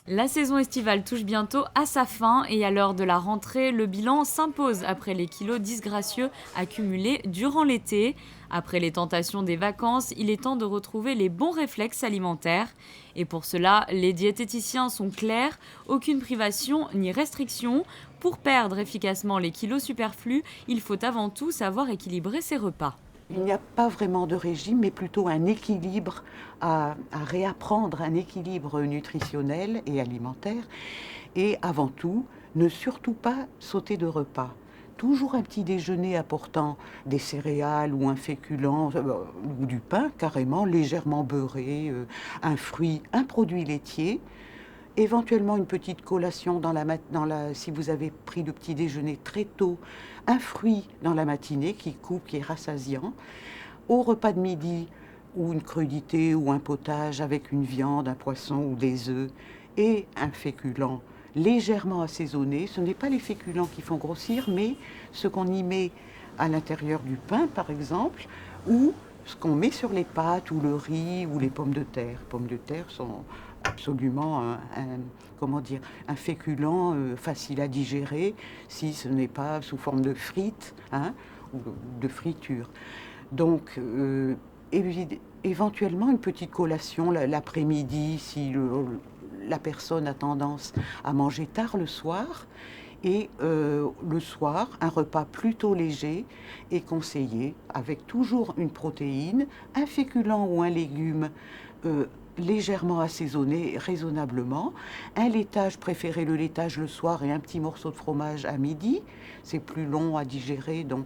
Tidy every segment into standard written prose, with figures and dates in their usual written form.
La saison estivale touche bientôt à sa fin et à l'heure de la rentrée, le bilan s'impose après les kilos disgracieux accumulés durant l'été. Après les tentations des vacances, il est temps de retrouver les bons réflexes alimentaires. Et pour cela, les diététiciens sont clairs, aucune privation ni restriction. Pour perdre efficacement les kilos superflus, il faut avant tout savoir équilibrer ses repas. Il n'y a pas vraiment de régime, mais plutôt un équilibre à réapprendre, un équilibre nutritionnel et alimentaire. Et avant tout, ne surtout pas sauter de repas. Toujours un petit déjeuner apportant des céréales ou un féculent, ou du pain carrément, légèrement beurré, un fruit, un produit laitier. Éventuellement une petite collation si vous avez pris le petit déjeuner très tôt, un fruit dans la matinée qui coupe, qui est rassasiant. Au repas de midi, ou une crudité ou un potage avec une viande, un poisson ou des œufs et un féculent légèrement assaisonné. Ce n'est pas les féculents qui font grossir, mais ce qu'on y met à l'intérieur du pain, par exemple, ou ce qu'on met sur les pâtes ou le riz ou les pommes de terre. Les pommes de terre sont absolument un féculent facile à digérer si ce n'est pas sous forme de frites, hein, ou de friture. Donc, éventuellement, une petite collation l'après-midi si la personne a tendance à manger tard le soir. Et le soir, un repas plutôt léger est conseillé, avec toujours une protéine, un féculent ou un légume légèrement assaisonné, raisonnablement. Un laitage, préférez le laitage le soir et un petit morceau de fromage à midi. C'est plus long à digérer, donc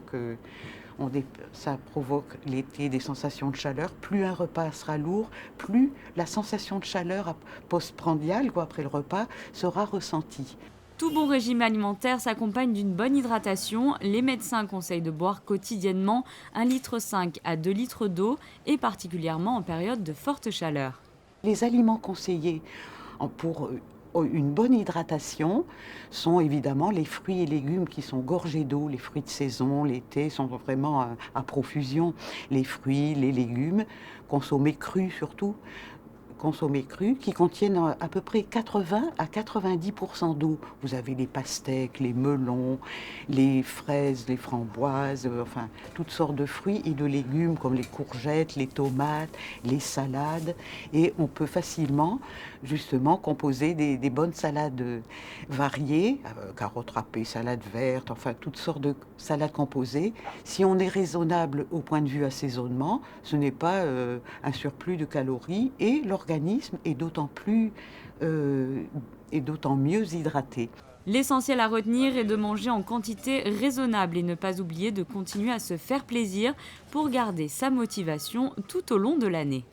ça provoque l'été des sensations de chaleur. Plus un repas sera lourd, plus la sensation de chaleur postprandiale, après le repas, sera ressentie. Tout bon régime alimentaire s'accompagne d'une bonne hydratation. Les médecins conseillent de boire quotidiennement 1,5 litre à 2 litres d'eau et particulièrement en période de forte chaleur. Les aliments conseillés pour une bonne hydratation sont évidemment les fruits et légumes qui sont gorgés d'eau. Les fruits de saison, l'été, sont vraiment à profusion. Les fruits, les légumes, consommés crus surtout, qui contiennent à peu près 80 à 90% d'eau. Vous avez les pastèques, les melons, les fraises, les framboises, enfin toutes sortes de fruits et de légumes comme les courgettes, les tomates, les salades. Et on peut facilement justement composer des bonnes salades variées, carottes râpées, salades vertes, enfin toutes sortes de salades composées. Si on est raisonnable au point de vue assaisonnement, ce n'est pas un surplus de calories et l'organisme est d'autant mieux hydraté. L'essentiel à retenir est de manger en quantité raisonnable et ne pas oublier de continuer à se faire plaisir pour garder sa motivation tout au long de l'année.